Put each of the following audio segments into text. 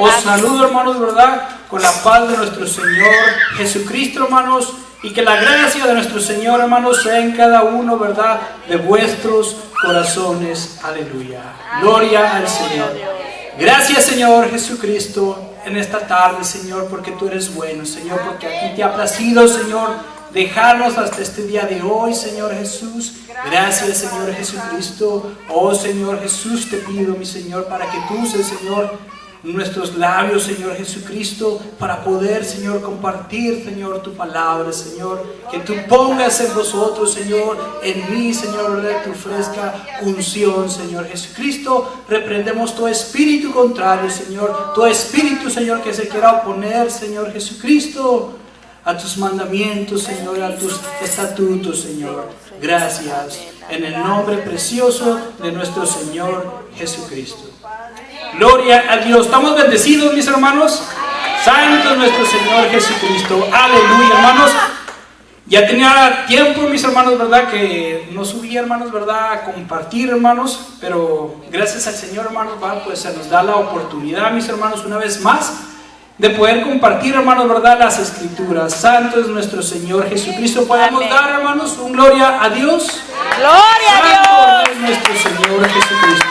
Os saludo, hermanos, ¿verdad? Con la paz de nuestro Señor Jesucristo, hermanos. Y que la gracia de nuestro Señor, hermanos, sea en cada uno, ¿verdad? De vuestros corazones. Aleluya. Gloria al Señor. Gracias, Señor Jesucristo, en esta tarde, Señor, porque tú eres bueno, Señor, porque a ti te ha placido, Señor, dejarnos hasta este día de hoy, Señor Jesús. Gracias, Señor Jesucristo. Oh, Señor Jesús, te pido, mi Señor, para que tú uses, Señor, nuestros labios, Señor Jesucristo, para poder, Señor, compartir, Señor, tu palabra, Señor. Que tú pongas en vosotros, Señor, en mí, Señor, tu fresca unción, Señor Jesucristo. Reprendemos tu espíritu contrario, Señor. Tu espíritu, Señor, que se quiera oponer, Señor Jesucristo, a tus mandamientos, Señor, a tus estatutos, Señor. Gracias. En el nombre precioso de nuestro Señor Jesucristo. Gloria a Dios. ¿Estamos bendecidos, mis hermanos? Santo es nuestro Señor Jesucristo. Aleluya, hermanos. Ya tenía tiempo, mis hermanos, ¿verdad? Que no subía, hermanos, ¿verdad? A compartir, hermanos. Pero gracias al Señor, hermanos, ¿verdad? Pues se nos da la oportunidad, mis hermanos, una vez más, de poder compartir, hermanos, ¿verdad? Las Escrituras. Santo es nuestro Señor Jesucristo. Podemos dar, hermanos, un gloria a Dios. ¡Gloria a Dios! Santo es nuestro Señor Jesucristo.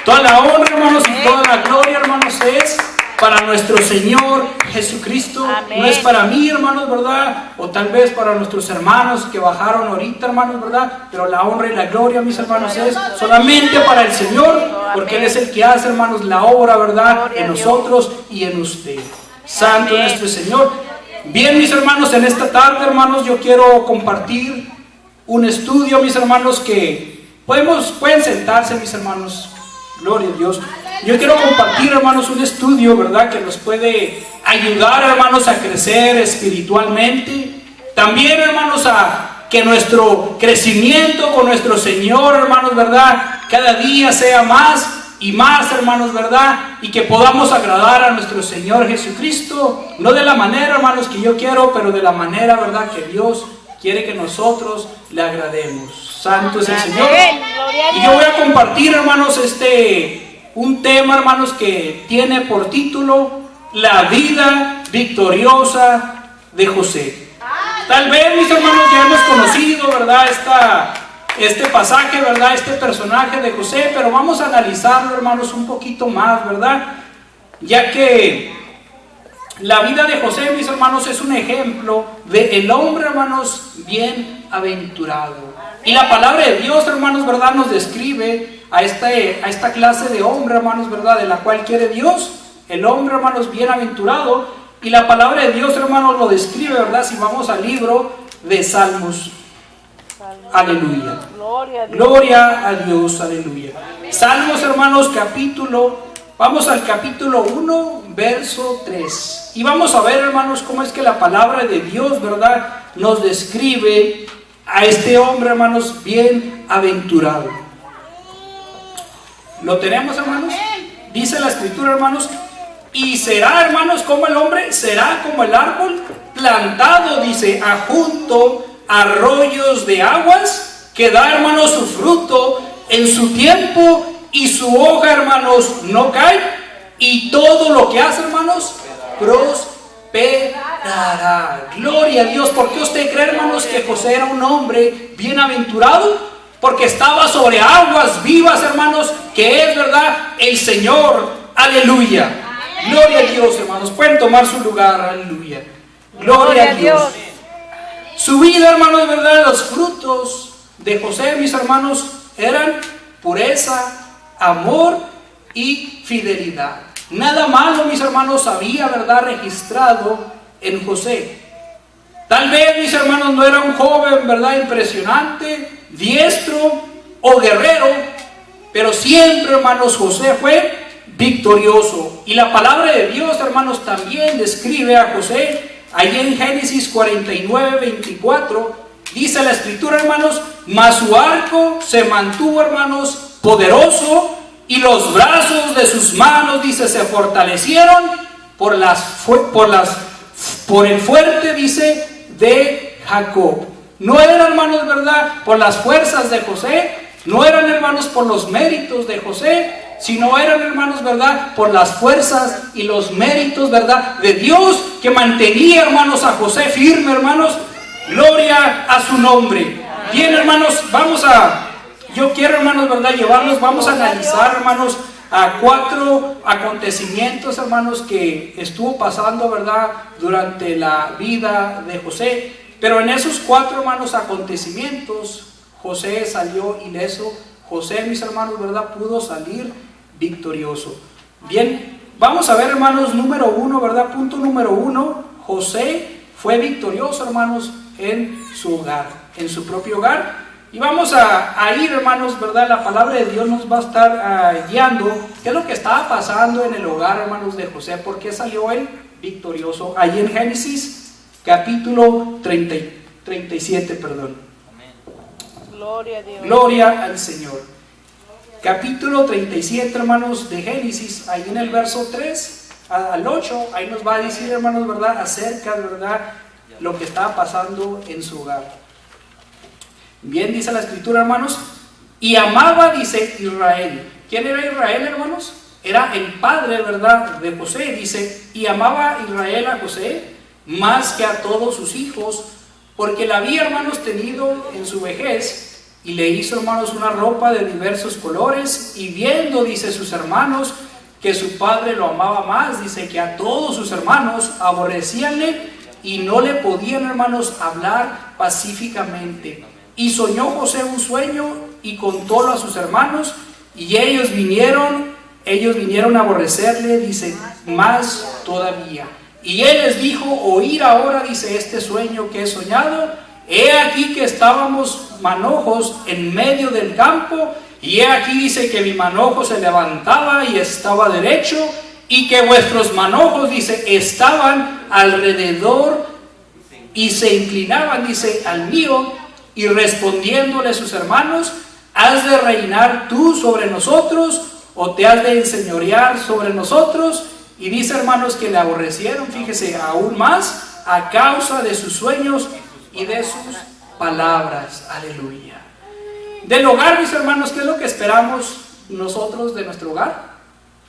Toda la honra, hermanos, y toda la gloria, hermanos, es para nuestro Señor Jesucristo. Amén. No es para mí, hermanos, ¿verdad? O tal vez para nuestros hermanos que bajaron ahorita, hermanos, ¿verdad? Pero la honra y la gloria, mis hermanos, es solamente para el Señor, porque Él es el que hace, hermanos, la obra, ¿verdad? En nosotros y en usted. Santo es nuestro Señor. Bien, mis hermanos, en esta tarde, hermanos, yo quiero compartir un estudio, mis hermanos, que pueden sentarse, mis hermanos. Gloria a Dios. Yo quiero compartir, hermanos, un estudio, ¿verdad? Que nos puede ayudar, hermanos, a crecer espiritualmente. También, hermanos, a que nuestro crecimiento con nuestro Señor, hermanos, ¿verdad? Cada día sea más y más, hermanos, ¿verdad? Y que podamos agradar a nuestro Señor Jesucristo. No de la manera, hermanos, que yo quiero, pero de la manera, ¿verdad? Que Dios quiere que nosotros le agrademos. Santo es el Señor. Y yo voy a compartir, hermanos, un tema, hermanos, que tiene por título La vida victoriosa de José. Tal vez, mis hermanos, ya hemos conocido, ¿verdad? Este pasaje, ¿verdad? Este personaje de José, pero vamos a analizarlo, hermanos, un poquito más, ¿verdad? Ya que la vida de José, mis hermanos, es un ejemplo de el hombre, hermanos, bienaventurado. Y la palabra de Dios, hermanos, ¿verdad? Nos describe a esta clase de hombre, hermanos, ¿verdad? De la cual quiere Dios, el hombre, hermanos, bienaventurado. Y la palabra de Dios, hermanos, lo describe, ¿verdad? Si vamos al libro de Salmos. Aleluya. Gloria a Dios, aleluya. Salmos, hermanos, vamos al capítulo 1, verso 3. Y vamos a ver, hermanos, cómo es que la palabra de Dios, ¿verdad? Nos describe a este hombre, hermanos, bienaventurado. ¿Lo tenemos, hermanos? Dice la Escritura, hermanos, y será, hermanos, como el hombre, será como el árbol plantado, dice, junto a arroyos de aguas, que da, hermanos, su fruto en su tiempo, y su hoja, hermanos, no cae, y todo lo que hace, hermanos, prosperará. Gloria a Dios. ¿Por qué usted cree, hermanos, que José era un hombre bienaventurado? Porque estaba sobre aguas vivas, hermanos, que es, ¿verdad?, el Señor. Aleluya. Gloria a Dios, hermanos. Pueden tomar su lugar. Aleluya. Gloria a Dios. Su vida, hermanos, ¿verdad? Los frutos de José, mis hermanos, eran pureza, amor y fidelidad. Nada malo, mis hermanos, había, ¿verdad?, registrado en José. Tal vez, mis hermanos, no era un joven, ¿verdad?, impresionante, diestro o guerrero, pero siempre, hermanos, José fue victorioso. Y la palabra de Dios, hermanos, también describe a José. Allí en Génesis 49, 24, dice la Escritura, hermanos, mas su arco se mantuvo, hermanos, poderoso, y los brazos de sus manos, dice, se fortalecieron por el fuerte, dice, de Jacob. No eran, hermanos, ¿verdad?, por las fuerzas de José, no eran, hermanos, por los méritos de José, sino eran, hermanos, ¿verdad?, por las fuerzas y los méritos, ¿verdad?, de Dios, que mantenía, hermanos, a José firme, hermanos. Gloria a su nombre. Bien, hermanos, yo quiero, hermanos, ¿verdad?, vamos a analizar, hermanos, a 4 acontecimientos, hermanos, que estuvo pasando, ¿verdad?, durante la vida de José. Pero en esos 4, hermanos, acontecimientos, José salió ileso. José, mis hermanos, ¿verdad?, pudo salir victorioso. Bien, vamos a ver, hermanos, número 1, ¿verdad? Punto número 1, José fue victorioso, hermanos, en su hogar, en su propio hogar. Y vamos a ir, hermanos, ¿verdad? La palabra de Dios nos va a estar guiando. ¿Qué es lo que estaba pasando en el hogar, hermanos, de José? ¿Por qué salió él victorioso? Ahí en Génesis, capítulo 37, perdón. Gloria a Dios. Gloria al Señor. Capítulo 37, hermanos, de Génesis, ahí en el verso 3 al 8, ahí nos va a decir, hermanos, ¿verdad?, acerca, ¿verdad?, lo que estaba pasando en su hogar. Bien, dice la escritura, hermanos, y amaba, dice, Israel. ¿Quién era Israel, hermanos? Era el padre, ¿verdad?, de José. Dice, y amaba Israel a José más que a todos sus hijos, porque la había, hermanos, tenido en su vejez, y le hizo, hermanos, una ropa de diversos colores, y viendo, dice, sus hermanos, que su padre lo amaba más, dice, que a todos sus hermanos, aborrecíanle, y no le podían, hermanos, hablar pacíficamente. Y soñó José un sueño, y contólo a sus hermanos, y ellos vinieron a aborrecerle, dice, más todavía. Y él les dijo, oír ahora, dice, este sueño que he soñado. He aquí que estábamos manojos en medio del campo, y he aquí, dice, que mi manojo se levantaba y estaba derecho, y que vuestros manojos, dice, estaban alrededor y se inclinaban, dice, al mío. Y respondiéndole sus hermanos, ¿has de reinar tú sobre nosotros, o te has de enseñorear sobre nosotros? Y dice, hermanos, que le aborrecieron, fíjese, aún más a causa de sus sueños y de sus palabras. Aleluya. Del hogar, mis hermanos, ¿qué es lo que esperamos nosotros de nuestro hogar?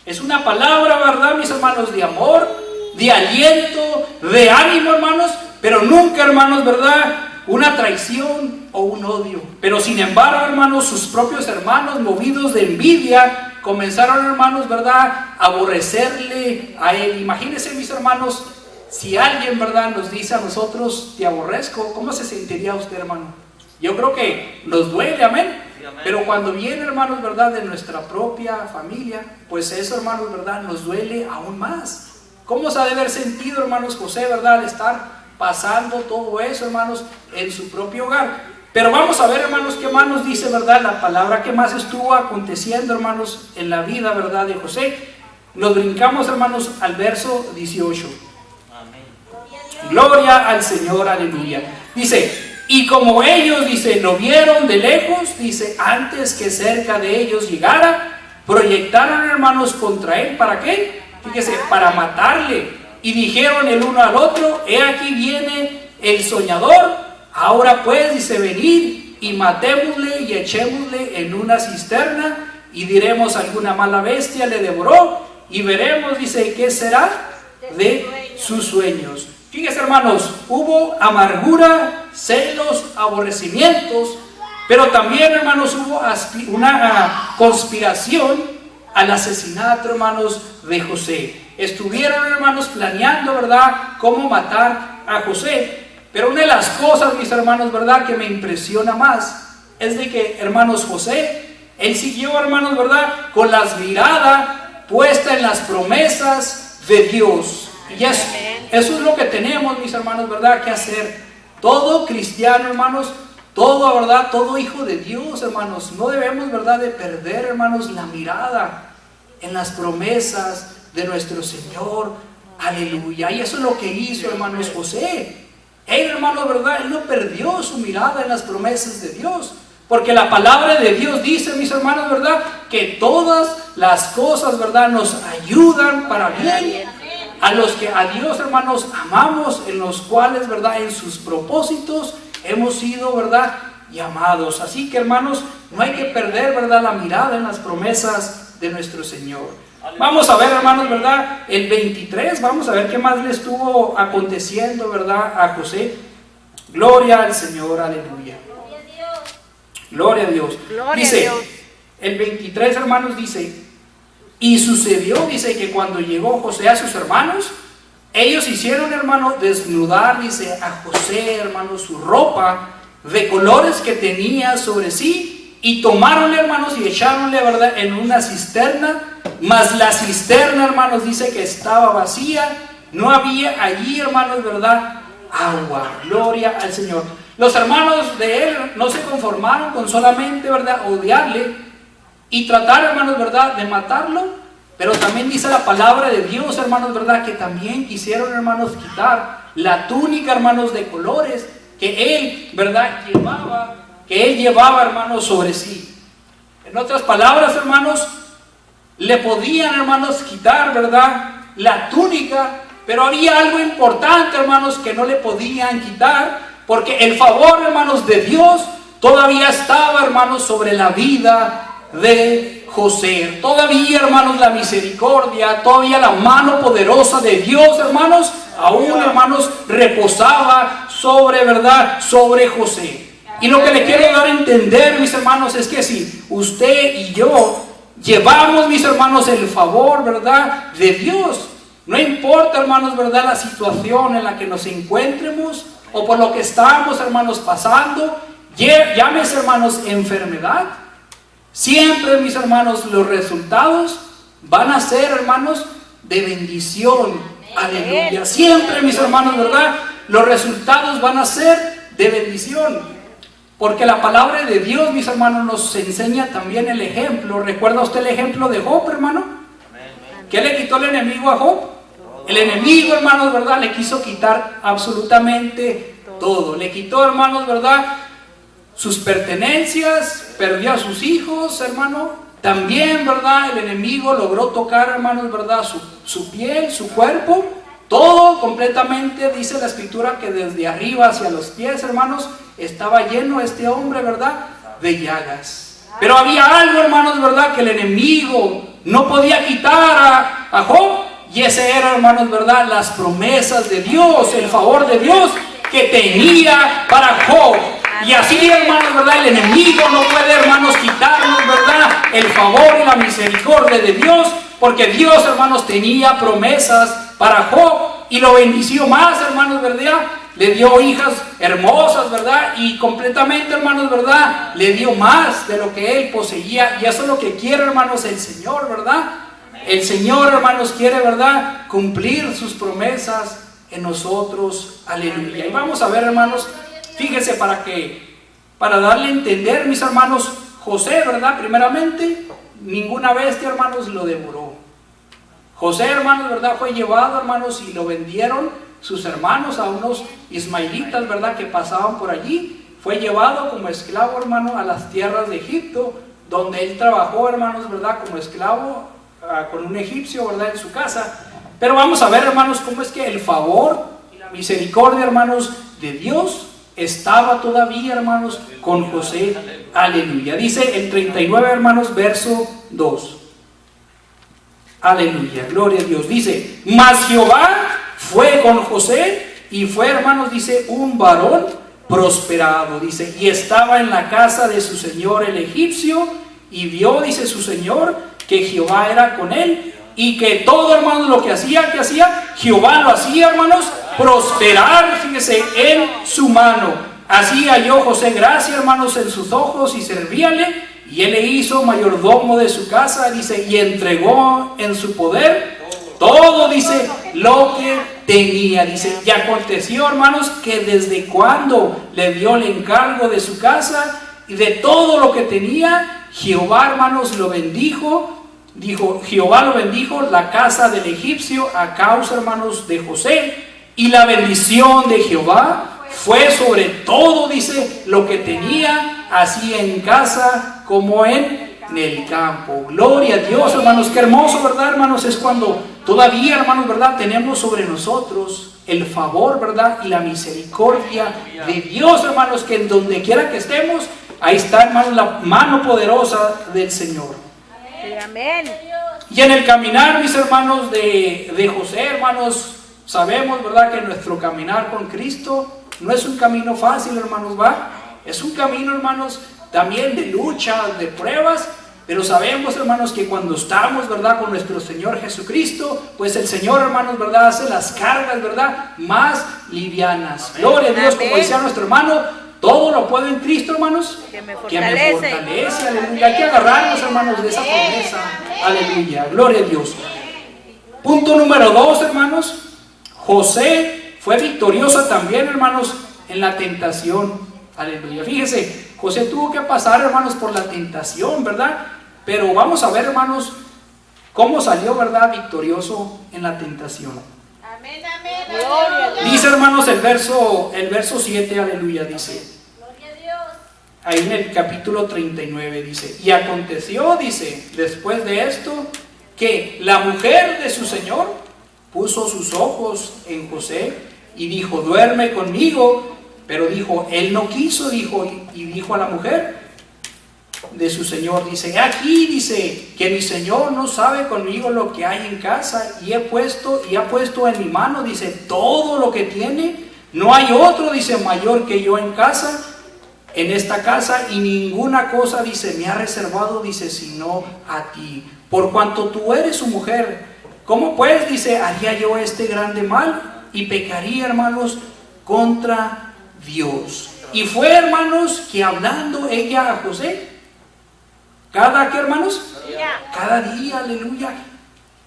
Es una palabra, ¿verdad, mis hermanos?, de amor, de aliento, de ánimo, hermanos, pero nunca, hermanos, ¿verdad?, una traición o un odio. Pero sin embargo, hermanos, sus propios hermanos, movidos de envidia, comenzaron, hermanos, ¿verdad?, a aborrecerle a él. Imagínense, mis hermanos, si alguien, ¿verdad?, nos dice a nosotros, te aborrezco, ¿cómo se sentiría usted, hermano? Yo creo que nos duele, amén. Pero cuando viene, hermanos, ¿verdad?, de nuestra propia familia, pues eso, hermanos, ¿verdad?, nos duele aún más. ¿Cómo se ha de haber sentido, hermanos, José, ¿verdad?, de estar pasando todo eso, hermanos, en su propio hogar? Pero vamos a ver, hermanos, qué más nos dice, ¿verdad?, la palabra, qué más estuvo aconteciendo, hermanos, en la vida, ¿verdad?, de José. Nos brincamos, hermanos, al verso 18. Amén. Gloria al Señor, aleluya. Dice, y como ellos, dice, lo vieron de lejos, dice, antes que cerca de ellos llegara, proyectaron, hermanos, contra él, ¿para qué? Fíjese, para matarle. Y dijeron el uno al otro, he aquí viene el soñador, ahora pues, dice, venid y matémosle y echémosle en una cisterna, y diremos, alguna mala bestia le devoró, y veremos, dice, qué será de sus sueños. Fíjense, hermanos, hubo amargura, celos, aborrecimientos, pero también, hermanos, hubo una conspiración al asesinato, hermanos, de José. Estuvieron, hermanos, planeando, ¿verdad?, cómo matar a José. Pero una de las cosas, mis hermanos, ¿verdad?, que me impresiona más es de que, hermanos, José, él siguió, hermanos, ¿verdad?, con las miradas puestas en las promesas de Dios. Y eso es lo que tenemos, mis hermanos, ¿verdad?, que hacer. Todo cristiano, hermanos, todo, ¿verdad?, todo hijo de Dios, hermanos, no debemos, ¿verdad?, de perder, hermanos, la mirada en las promesas de nuestro Señor. Aleluya. Y eso es lo que hizo, hermanos, José. Él, hermanos, ¿verdad?, él no perdió su mirada en las promesas de Dios, porque la palabra de Dios dice, mis hermanos, ¿verdad?, que todas las cosas, ¿verdad?, nos ayudan para bien a los que a Dios, hermanos, amamos, en los cuales, ¿verdad?, en sus propósitos hemos sido, ¿verdad?, llamados. Así que, hermanos, no hay que perder, ¿verdad?, la mirada en las promesas de nuestro Señor. Vamos a ver, hermanos, ¿verdad? El 23, vamos a ver qué más le estuvo aconteciendo, ¿verdad? A José. Gloria al Señor, aleluya. Gloria a Dios. Dice, Dios. el 23, hermanos, dice, y sucedió, dice, que cuando llegó José a sus hermanos, ellos hicieron, hermano, desnudar, dice, a José, hermano, su ropa de colores que tenía sobre sí, y tomaronle, hermanos, y echaronle, ¿verdad?, en una cisterna, mas la cisterna, hermanos, dice que estaba vacía, no había allí, hermanos, ¿verdad?, agua. Gloria al Señor. Los hermanos de él no se conformaron con solamente, ¿verdad?, odiarle y tratar, hermanos, ¿verdad?, de matarlo. Pero también dice la palabra de Dios, hermanos, ¿verdad?, que también quisieron, hermanos, quitar la túnica, hermanos, de colores que él, ¿verdad?, llevaba, hermanos, sobre sí. En otras palabras, hermanos, le podían, hermanos, quitar, ¿verdad?, la túnica, pero había algo importante, hermanos, que no le podían quitar, porque el favor, hermanos, de Dios todavía estaba, hermanos, sobre la vida de José. Todavía, hermanos, la misericordia, todavía la mano poderosa de Dios, hermanos, aún, hermanos, reposaba sobre, ¿verdad?, sobre José. Y lo que le quiero dar a entender, mis hermanos, es que si usted y yo llevamos, mis hermanos, el favor, ¿verdad?, de Dios, no importa, hermanos, ¿verdad?, la situación en la que nos encuentremos o por lo que estamos, hermanos, pasando, llámese, hermanos, enfermedad, siempre, mis hermanos, los resultados van a ser, hermanos, de bendición. Aleluya. Siempre, mis hermanos, ¿verdad?, los resultados van a ser de bendición. Porque la palabra de Dios, mis hermanos, nos enseña también el ejemplo. ¿Recuerda usted el ejemplo de Job, hermano? ¿Qué le quitó el enemigo a Job? El enemigo, hermanos, ¿verdad?, le quiso quitar absolutamente todo. Le quitó, hermanos, ¿verdad?, sus pertenencias, perdió a sus hijos, hermano. También, ¿verdad?, el enemigo logró tocar, hermanos, ¿verdad?, su piel, su cuerpo. Todo completamente, dice la escritura, que desde arriba hacia los pies, hermanos, estaba lleno este hombre, ¿verdad?, de llagas. Pero había algo, hermanos, ¿verdad?, que el enemigo no podía quitar a Job. Y ese era, hermanos, ¿verdad?, las promesas de Dios, el favor de Dios que tenía para Job. Y así, hermanos, ¿verdad?, el enemigo no puede, hermanos, quitarnos, ¿verdad?, el favor y la misericordia de Dios, porque Dios, hermanos, tenía promesas para Job y lo bendició más, hermanos, ¿verdad? Le dio hijas hermosas, ¿verdad? Y completamente, hermanos, ¿verdad?, le dio más de lo que él poseía. Y eso es lo que quiere, hermanos, el Señor, ¿verdad? El Señor, hermanos, quiere, ¿verdad?, cumplir sus promesas en nosotros. Aleluya. Y vamos a ver, hermanos, fíjense, para darle a entender, mis hermanos, José, ¿verdad?, primeramente, ninguna bestia, hermanos, lo devoró. José, hermanos, ¿verdad?, fue llevado, hermanos, y lo vendieron sus hermanos a unos ismaelitas, ¿verdad?, que pasaban por allí. Fue llevado como esclavo, hermano, a las tierras de Egipto, donde él trabajó, hermanos, ¿verdad?, como esclavo con un egipcio, ¿verdad?, en su casa. Pero vamos a ver, hermanos, cómo es que el favor y la misericordia, hermanos, de Dios estaba todavía, hermanos, con José. Aleluya. Dice el 39, hermanos, verso 2. Aleluya, gloria a Dios. Dice, mas Jehová fue con José y fue, hermanos, dice, un varón prosperado, dice, y estaba en la casa de su señor el egipcio, y vio, dice, su señor, que Jehová era con él, y que todo, hermanos, lo que hacía, Jehová lo hacía, hermanos, prosperar, fíjese, en su mano. Así halló José gracia, hermanos, en sus ojos, y servíale, y él le hizo mayordomo de su casa, dice, y entregó en su poder todo, dice, lo que tenía, dice. Y aconteció, hermanos, que desde cuando le dio el encargo de su casa y de todo lo que tenía, Jehová, hermanos, lo bendijo. Dijo, Jehová lo bendijo la casa del egipcio a causa, hermanos, de José. Y la bendición de Jehová fue sobre todo, dice, lo que tenía, así en casa como en el campo. Gloria a Dios, hermanos. Qué hermoso, ¿verdad, hermanos? Es cuando todavía, hermanos, ¿verdad?, tenemos sobre nosotros el favor, ¿verdad?, y la misericordia de Dios, hermanos, que en donde quiera que estemos, ahí está, hermanos, la mano poderosa del Señor. Amén. Y en el caminar, mis hermanos, de José, hermanos, sabemos, ¿verdad?, que nuestro caminar con Cristo no es un camino fácil, hermanos, ¿va? Es un camino, hermanos, también de lucha, de pruebas, pero sabemos, hermanos, que cuando estamos, ¿verdad?, con nuestro Señor Jesucristo, pues el Señor, hermanos, ¿verdad?, hace las cargas, ¿verdad?, más livianas. Amén. Gloria a Dios, amén. Como decía nuestro hermano, todo lo puedo en Cristo, hermanos, que me fortalece, aleluya. Hay que agarrarnos, hermanos, de esa promesa, aleluya, gloria a Dios. Punto número 2, hermanos, José fue victorioso también, hermanos, en la tentación, aleluya. Fíjese, José tuvo que pasar, hermanos, por la tentación, ¿verdad? Pero vamos a ver, hermanos, cómo salió, ¿verdad?, victorioso en la tentación. Amén, amén. Dice, hermanos, el verso 7, aleluya, dice. Ahí en el capítulo 39 dice, y aconteció, dice, después de esto, que la mujer de su señor puso sus ojos en José y dijo, duerme conmigo. Pero dijo, él no quiso, dijo, y dijo a la mujer de su señor, dice, aquí, dice, que mi señor no sabe conmigo lo que hay en casa, y ha puesto en mi mano, dice, todo lo que tiene, no hay otro, dice, mayor que yo en esta casa, y ninguna cosa, dice, me ha reservado, dice, sino a ti, por cuanto tú eres su mujer. ¿Cómo pues, dice, haría yo este grande mal? Y pecaría, hermanos, contra Dios. Y fue, hermanos, que hablando ella a José, ¿qué, hermanos? Cada día, aleluya.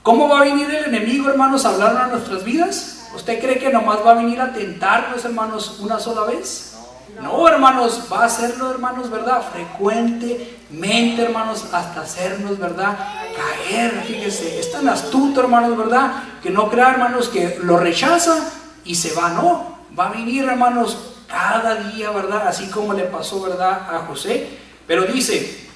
¿Cómo va a venir el enemigo, hermanos, a hablar a nuestras vidas? ¿Usted cree que nomás va a venir a tentarnos, hermanos, una sola vez? No, hermanos, va a hacerlo, hermanos, ¿verdad? Frecuentemente, hermanos, hasta hacernos, ¿verdad?, caer. Fíjese, es tan astuto, hermanos, ¿verdad?, que no crea, hermanos, que lo rechaza y se va. No, va a venir, hermanos, cada día, ¿verdad?, así como le pasó, ¿verdad?, a José. Pero dice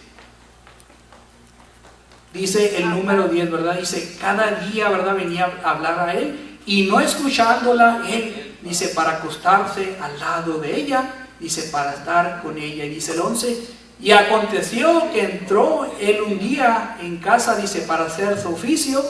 el número 10, ¿verdad?, dice, cada día, ¿verdad?, venía a hablar a él, y no escuchándola, él, dice, para acostarse al lado de ella, dice, para estar con ella. Y dice el 11, y aconteció que entró él un día en casa, dice, para hacer su oficio,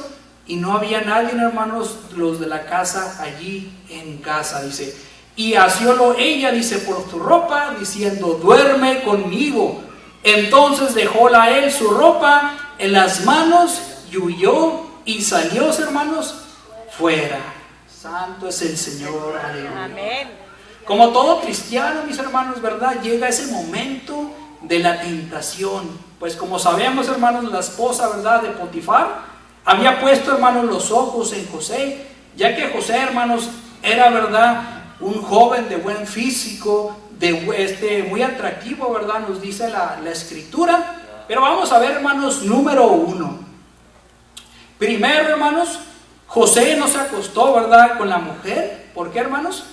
y no había nadie, hermanos, los de la casa allí en casa, dice, y asió ella, dice, por su ropa, diciendo, duerme conmigo. Entonces dejóla él su ropa en las manos y huyó y salió, hermanos, fuera. Santo es el Señor, aleluya. Amén. Como todo cristiano, mis hermanos, ¿verdad?, llega ese momento de la tentación. Pues como sabemos, hermanos, la esposa, ¿verdad?, de Potifar había puesto, hermanos, los ojos en José, ya que José, hermanos, era, ¿verdad?, un joven de buen físico, muy atractivo, ¿verdad?, nos dice la escritura. Pero vamos a ver, hermanos, número 1. Primero, hermanos, José no se acostó, ¿verdad?, con la mujer. ¿Por qué, hermanos?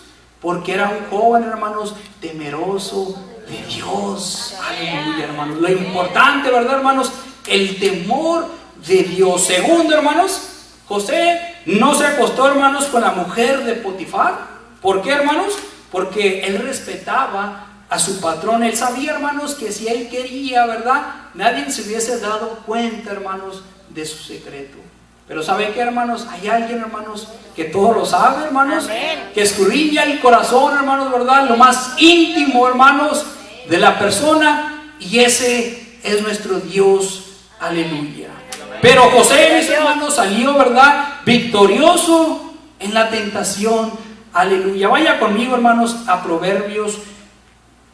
Porque era un joven, hermanos, temeroso de Dios. Aleluya, hermanos. Lo importante, ¿verdad, hermanos? El temor de Dios. Segundo, hermanos, José no se acostó, hermanos, con la mujer de Potifar. ¿Por qué, hermanos? Porque él respetaba a su patrón. Él sabía, hermanos, que si él quería, ¿verdad?, nadie se hubiese dado cuenta, hermanos, de su secreto. Pero ¿sabe qué, hermanos? Hay alguien, hermanos, que todo lo sabe, hermanos. Amén. Que escudriña el corazón, hermanos, ¿verdad?, lo más íntimo, hermanos, de la persona, y ese es nuestro Dios. Aleluya. Pero José, mis hermanos, salió, ¿verdad?, victorioso en la tentación. Aleluya. Vaya conmigo, hermanos, a Proverbios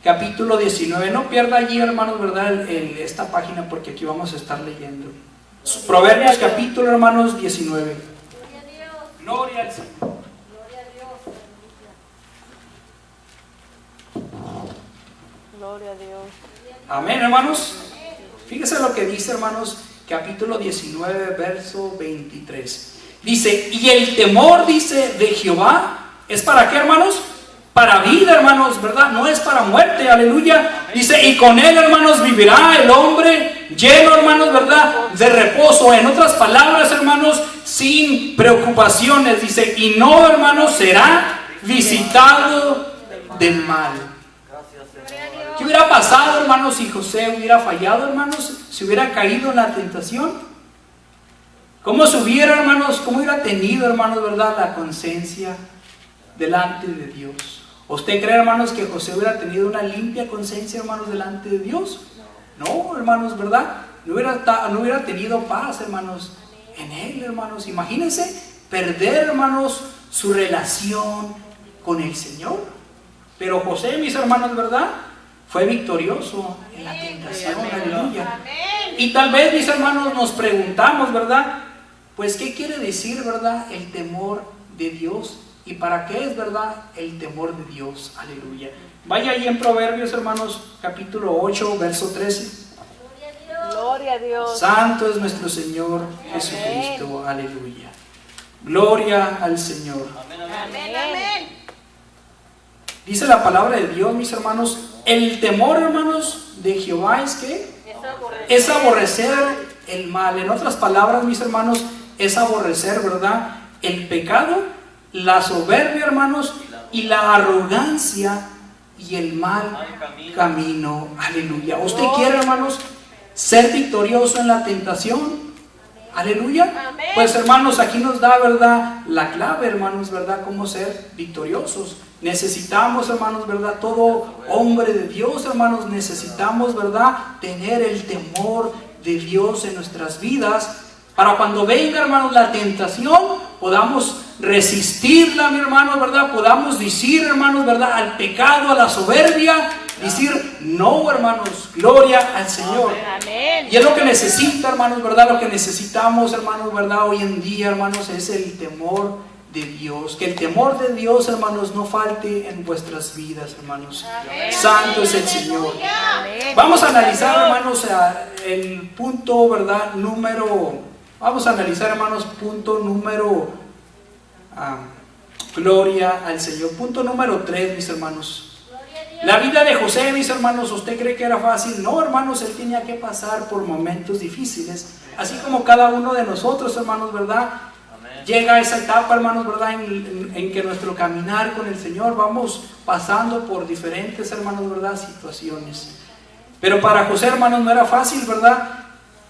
capítulo 19. No pierda allí, hermanos, ¿verdad?, esta página, porque aquí vamos a estar leyendo. Proverbios capítulo, hermanos, 19. Gloria al Señor. Gloria a Dios. Amén, hermanos. Fíjese lo que dice, hermanos, capítulo 19, verso 23. Dice, y el temor, dice, de Jehová, ¿es para qué, hermanos? Para vida, hermanos, ¿verdad? No es para muerte, aleluya. Dice, y con él, hermanos, vivirá el hombre lleno, hermanos, ¿verdad?, de reposo. En otras palabras, hermanos, sin preocupaciones. Dice, y no, hermanos, será visitado del mal. ¿Qué hubiera pasado, hermanos, si José hubiera fallado, hermanos? Si hubiera caído en la tentación. ¿Cómo se hubiera, hermanos, cómo hubiera tenido, hermanos, verdad, la conciencia delante de Dios? ¿Usted cree, hermanos, que José hubiera tenido una limpia conciencia, hermanos, delante de Dios? No, hermanos, ¿verdad? No hubiera tenido paz, hermanos, en él, hermanos. Imagínense perder, hermanos, su relación con el Señor. Pero José, mis hermanos, ¿verdad?, fue victorioso en la tentación. Aleluya. Y tal vez, mis hermanos, nos preguntamos, ¿verdad? Pues, ¿qué quiere decir, verdad, el temor de Dios? ¿Y para qué es, verdad, el temor de Dios? Aleluya. Vaya ahí en Proverbios, hermanos, capítulo 8, verso 13. Gloria a Dios. Santo es nuestro Señor Jesucristo. Aleluya. Gloria al Señor. Amén, amén. Dice la palabra de Dios, mis hermanos, el temor, hermanos, de Jehová es ¿qué? Es aborrecer el mal. En otras palabras, mis hermanos, es aborrecer, ¿verdad?, el pecado, la soberbia, hermanos, y la arrogancia y el mal camino. Aleluya. ¿Usted quiere, hermanos, ser victorioso en la tentación? Aleluya. Pues, hermanos, aquí nos da, ¿verdad?, la clave, hermanos, ¿verdad?, cómo ser victoriosos. Necesitamos, hermanos, ¿verdad?, todo hombre de Dios, hermanos, necesitamos, ¿verdad?, tener el temor de Dios en nuestras vidas, para cuando venga, hermanos, la tentación, podamos resistirla, mi hermano, ¿verdad? Podamos decir, hermanos, ¿verdad?, al pecado, a la soberbia, decir no, hermanos, gloria al Señor. Amén. Y es lo que necesita, hermanos, ¿verdad? Lo que necesitamos, hermanos, ¿verdad?, hoy en día, hermanos, es el temor de Dios. Que el temor de Dios, hermanos, no falte en vuestras vidas, hermanos. Amén. Santo es el Señor. Amén. Vamos a analizar, hermanos, el punto, ¿verdad?, vamos a analizar, hermanos, punto número gloria al Señor. Punto número 3, mis hermanos. La vida de José, mis hermanos, ¿usted cree que era fácil? No, hermanos, él tenía que pasar por momentos difíciles, así como cada uno de nosotros, hermanos, ¿verdad? Llega a esa etapa, hermanos, ¿verdad?, en que nuestro caminar con el Señor vamos pasando por diferentes, hermanos, ¿verdad?, situaciones. Pero para José, hermanos, no era fácil, ¿verdad?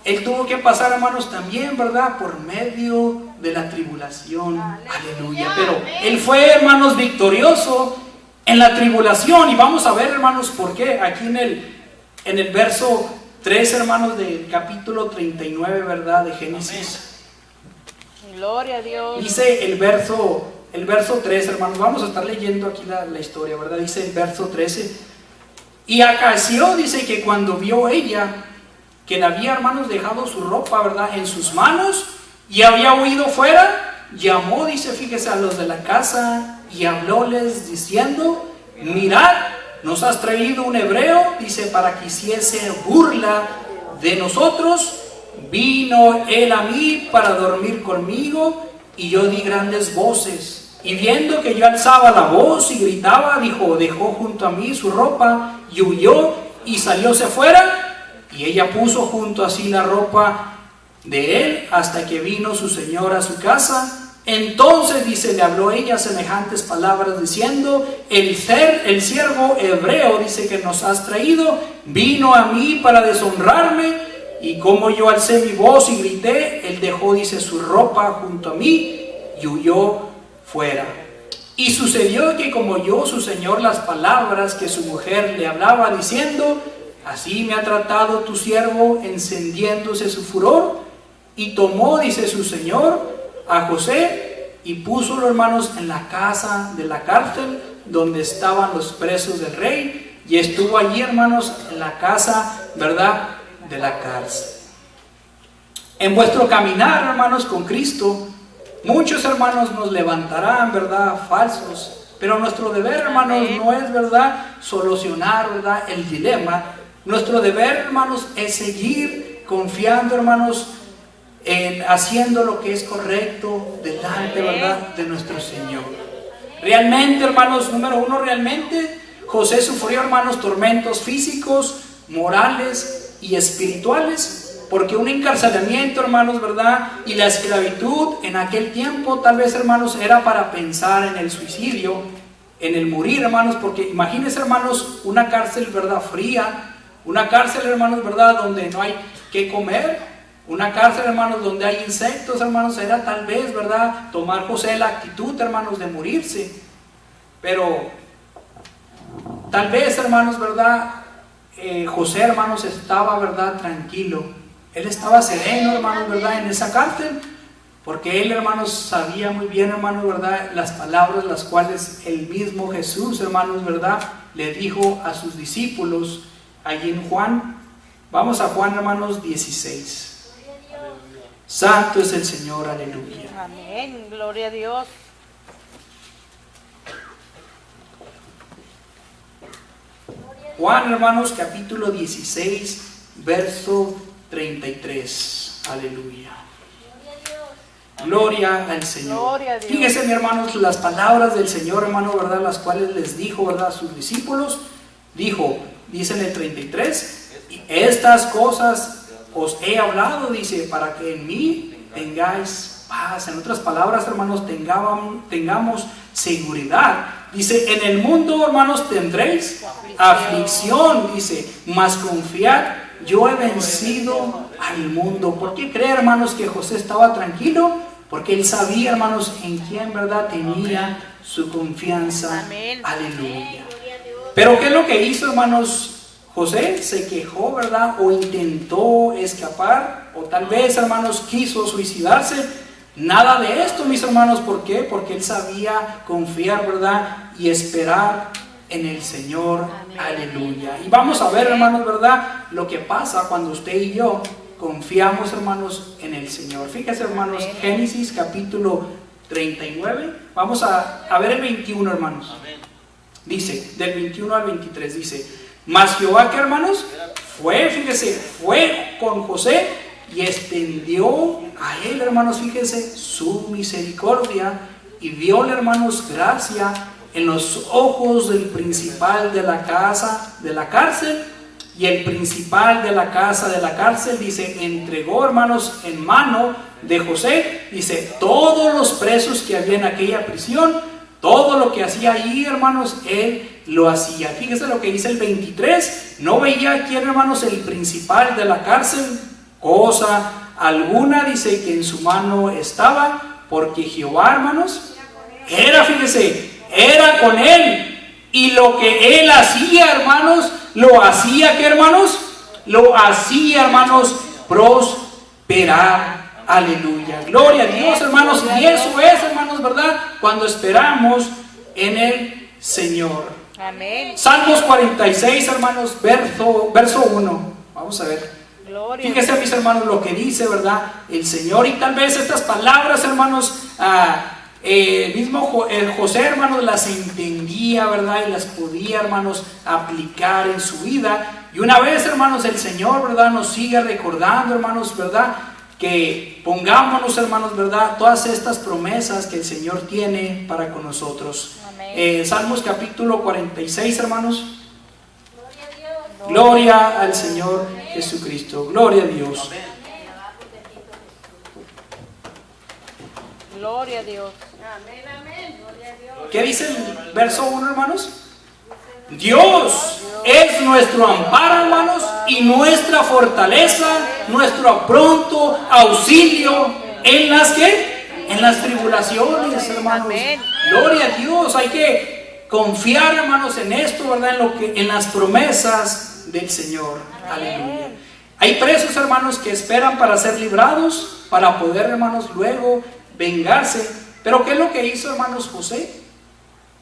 Él tuvo que pasar, hermanos, también, ¿verdad?, por medio de la tribulación. Aleluya. Pero él fue, hermanos, victorioso en la tribulación. Y vamos a ver, hermanos, por qué. Aquí en el verso 3, hermanos, del capítulo 39, ¿verdad?, de Génesis. Gloria a Dios. Dice el verso 3, hermanos. Vamos a estar leyendo aquí la historia, ¿verdad? Dice el verso 13. Y acaeció, dice, que cuando vio ella que le había, hermanos, dejado su ropa, ¿verdad?, en sus manos y había huido fuera, llamó, dice, fíjese, a los de la casa y hablóles diciendo: mirad, nos has traído un hebreo, dice, para que hiciese burla de nosotros. Vino él a mí para dormir conmigo y yo di grandes voces, y viendo que yo alzaba la voz y gritaba, dejó junto a mí su ropa y huyó y salióse fuera. Y ella puso junto a sí la ropa de él hasta que vino su señor a su casa. Entonces, dice, le habló ella semejantes palabras diciendo: el siervo hebreo, dice, que nos has traído, vino a mí para deshonrarme, y como yo alcé mi voz y grité, él dejó, dice, su ropa junto a mí y huyó fuera. Y sucedió que como oyó su señor las palabras que su mujer le hablaba diciendo: así me ha tratado tu siervo, encendiéndose su furor, y tomó, dice, su señor a José y púsolo, hermanos, en la casa de la cárcel donde estaban los presos del rey, y estuvo allí, hermanos, en la casa, ¿verdad?, de la cárcel. En vuestro caminar, hermanos, con Cristo, muchos, hermanos, nos levantarán, ¿verdad?, falsos, pero nuestro deber, hermanos, no es, ¿verdad?, solucionar, ¿verdad?, el dilema. Nuestro deber, hermanos, es seguir confiando, hermanos, en haciendo lo que es correcto delante, ¿verdad?, de nuestro Señor. Realmente, hermanos, número uno, realmente José sufrió, hermanos, tormentos físicos, morales y espirituales, porque un encarcelamiento, hermanos, ¿verdad?, y la esclavitud en aquel tiempo, tal vez, hermanos, era para pensar en el suicidio. en el morir, hermanos, porque imagínense, hermanos, una cárcel, ¿verdad?, fría, una cárcel, hermanos, ¿verdad?, donde no hay que comer, una cárcel, hermanos, donde hay insectos, hermanos. Era tal vez, ¿verdad?, tomar José la actitud, hermanos, de morirse, pero tal vez, hermanos, ¿verdad?, José, hermanos, estaba, ¿verdad?, tranquilo, él estaba sereno, hermanos, ¿verdad?, en esa cárcel, porque él, hermanos, sabía muy bien, hermanos, ¿verdad?, las palabras las cuales el mismo Jesús, hermanos, ¿verdad?, le dijo a sus discípulos allí en Juan. Vamos a Juan, hermanos, 16. Santo es el Señor, aleluya. Amén, gloria a Dios. Juan, hermanos, capítulo 16, verso 33. Aleluya. Gloria al Señor. Gloria a Dios. Fíjense, mis hermanos, las palabras del Señor, hermano, ¿verdad?, las cuales les dijo, ¿verdad?, a sus discípulos. Dice en el 33, estas cosas os he hablado, dice, para que en mí tengáis paz. En otras palabras, hermanos, tengamos seguridad. Dice, en el mundo, hermanos, tendréis aflicción, dice, mas confiad, yo he vencido al mundo. ¿Por qué cree, hermanos, que José estaba tranquilo? Porque él sabía, hermanos, en quién, ¿verdad?, tenía su confianza. Amén. Aleluya. Pero ¿qué es lo que hizo, hermanos? José se quejó, ¿verdad?, o intentó escapar, o tal vez, hermanos, quiso suicidarse. Nada de esto, mis hermanos. ¿Por qué? Porque él sabía confiar, ¿verdad?, y esperar en el Señor. Amén. Aleluya. Y vamos a ver, hermanos, ¿verdad?, lo que pasa cuando usted y yo confiamos, hermanos, en el Señor. Fíjense, hermanos, amén. Génesis capítulo 39. Vamos a ver el 21, hermanos. Amén. Dice, del 21 al 23, dice, mas Jehová, ¿qué, hermanos? Fue con José y extendió a él, hermanos, fíjense, su misericordia, y dióle, hermanos, gracia en los ojos del principal de la casa de la cárcel. Y el principal de la casa de la cárcel, dice, entregó, hermanos, en mano de José, dice, todos los presos que había en aquella prisión. Todo lo que hacía allí, hermanos, él lo hacía. Fíjese lo que dice el 23. No veía aquí, hermanos, el principal de la cárcel cosa alguna, dice, que en su mano estaba, porque Jehová, hermanos, era con él. Y lo que él hacía, hermanos, lo hacía, ¿qué, hermanos? Lo hacía, hermanos, prosperar. Aleluya. Gloria a Dios, hermanos. Y eso es, hermanos, ¿verdad?, cuando esperamos en el Señor. Amén. Salmos 46, hermanos, verso 1. Vamos a ver. Gloria. Fíjense, mis hermanos, lo que dice, ¿verdad?, el Señor. Y tal vez estas palabras, hermanos, el José, hermanos, las entendía, ¿verdad?, y las podía, hermanos, aplicar en su vida. Y una vez, hermanos, el Señor, ¿verdad?, nos sigue recordando, hermanos, ¿verdad?, que pongámonos, hermanos, ¿verdad?, todas estas promesas que el Señor tiene para con nosotros. Salmos capítulo 46, hermanos. Gloria al Señor Jesucristo. Gloria a Dios. Gloria a Dios. ¿Qué dice el verso 1, hermanos? Dios es nuestro amparo, hermanos, y nuestra fortaleza, nuestro pronto auxilio en las que, en las tribulaciones, hermanos. Amén. Gloria a Dios. Hay que confiar, hermanos, en esto, ¿verdad?, en las promesas del Señor. Aleluya. Hay presos, hermanos, que esperan para ser librados, para poder, hermanos, luego vengarse. Pero ¿qué es lo que hizo, hermanos, José?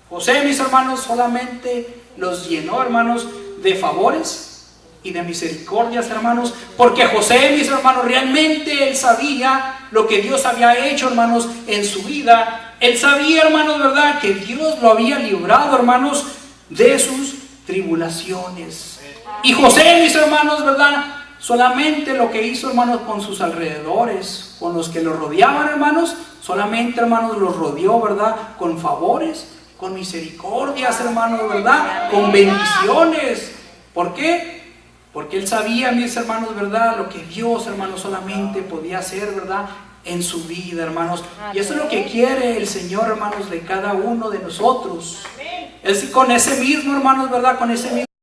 José, mis hermanos, solamente los llenó, hermanos, de favores y de misericordias, hermanos, porque José, mis hermanos, realmente él sabía lo que Dios había hecho, hermanos, en su vida. Él sabía, hermanos, ¿verdad?, que Dios lo había librado, hermanos, de sus tribulaciones. Y José, mis hermanos, ¿verdad?, solamente lo que hizo, hermanos, con sus alrededores, con los que lo rodeaban, hermanos, solamente, hermanos, los rodeó, ¿verdad?, con favores, con misericordias, hermanos, ¿verdad?, con bendiciones. ¿Por qué? Porque él sabía, mis hermanos, ¿verdad?, lo que Dios, hermanos, solamente podía hacer, ¿verdad?, en su vida, hermanos. Y eso es lo que quiere el Señor, hermanos, de cada uno de nosotros. Es con ese mismo, hermanos, ¿verdad? Con ese mismo